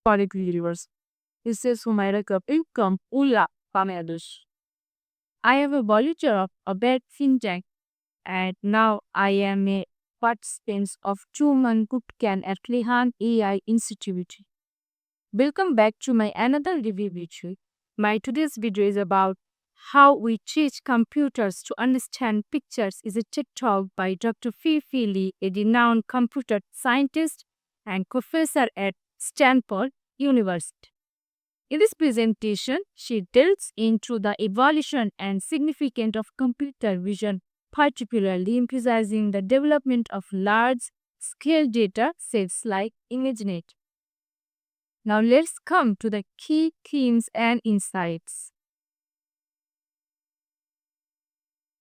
Connect Universe. This is Humaira Kapil from Ula, Bangladesh. I am a volunteer of a bed fintech and now I am a participant of 2-month bootcamp at Lihan AI Institute. Welcome back to my another review video. My today's video is about how we teach computers to understand pictures is a TED Talk by Dr. Fei Li, a renowned computer scientist and professor at Stanford University. In this presentation, she delves into the evolution and significance of computer vision, particularly emphasizing the development of large-scale data sets like ImageNet. Now let's come to the key themes and insights.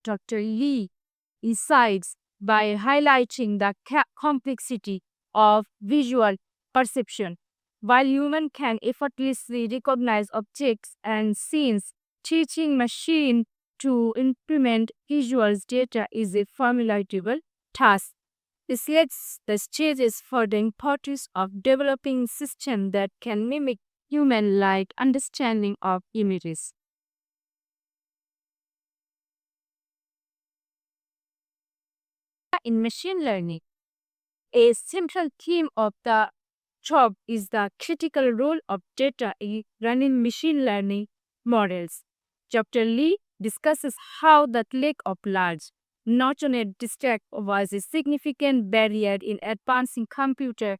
Dr. Li incites by highlighting the complexity of visual perception. While humans can effortlessly recognize objects and scenes, teaching machine to implement visual data is a formidable task. This sets the stages for the importance of developing systems that can mimic human-like understanding of images. In machine learning, a central theme of the job is the critical role of data in running machine learning models. Dr. Li discusses how the lack of large, not only distract was a significant barrier in advancing computer.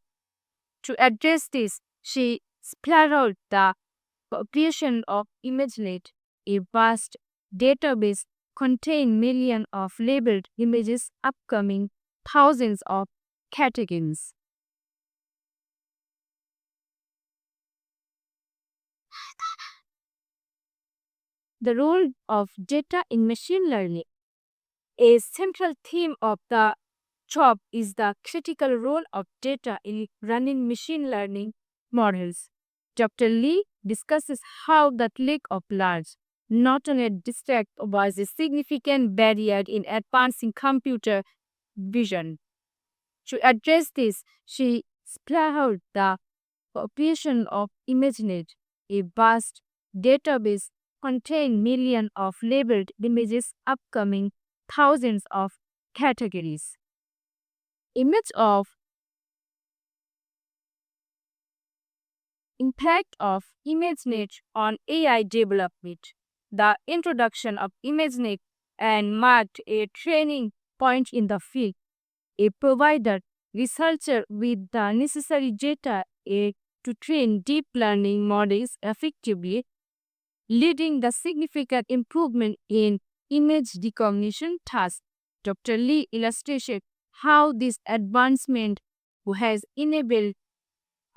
To address this, she spelled out the creation of ImageNet, a vast database containing millions of labeled images upcoming thousands of categories. The role of data in machine learning. A central theme of the job is the critical role of data in running machine learning models. Dr. Li discusses how the lack of large, not only distract was a significant barrier in advancing computer vision. To address this, she spelled out the creation of ImageNet, a vast database containing millions of labeled images upcoming thousands of categories. Image of impact of ImageNet on AI development. The introduction of ImageNet and marked a turning point in the field. A provider researcher with the necessary data to train deep learning models effectively, leading the significant improvement in image recognition tasks. Dr. Li illustrated how this advancement has enabled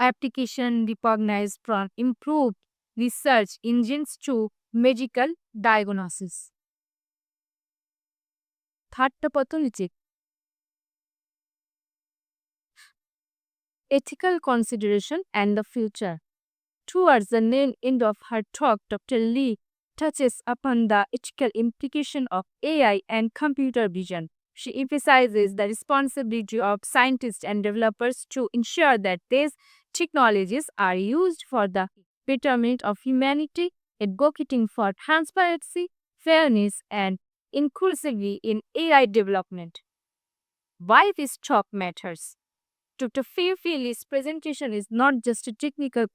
application recognized from improved research engines to medical diagnosis. Third pathology. Ethical consideration and the future. Towards the end of her talk, Dr. Li touches upon the ethical implication of AI and computer vision. She emphasizes the responsibility of scientists and developers to ensure that these technologies are used for the betterment of humanity, advocating for transparency, fairness, and inclusivity in AI development. Why this talk matters? Dr. Fei Li's presentation is not just a technical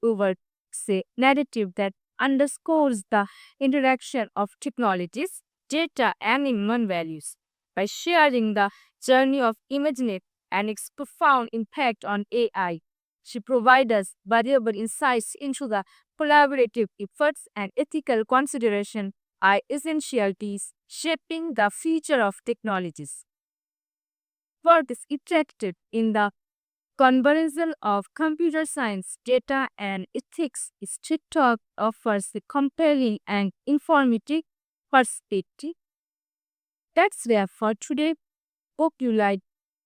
narrative that underscores the interaction of technologies, data, and human values. By sharing the journey of ImageNet and its profound impact on AI, she provides us valuable insights into the collaborative efforts and ethical consideration are essentialities shaping the future of technologies. Work is iterated in the convergence of computer science, data, and ethics. TED Talk offers a compelling and informative perspective. That's where for today. Hope you liked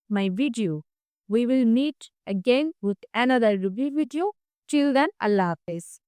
my video. We will meet again with another review video. Till then, Allah Hafiz.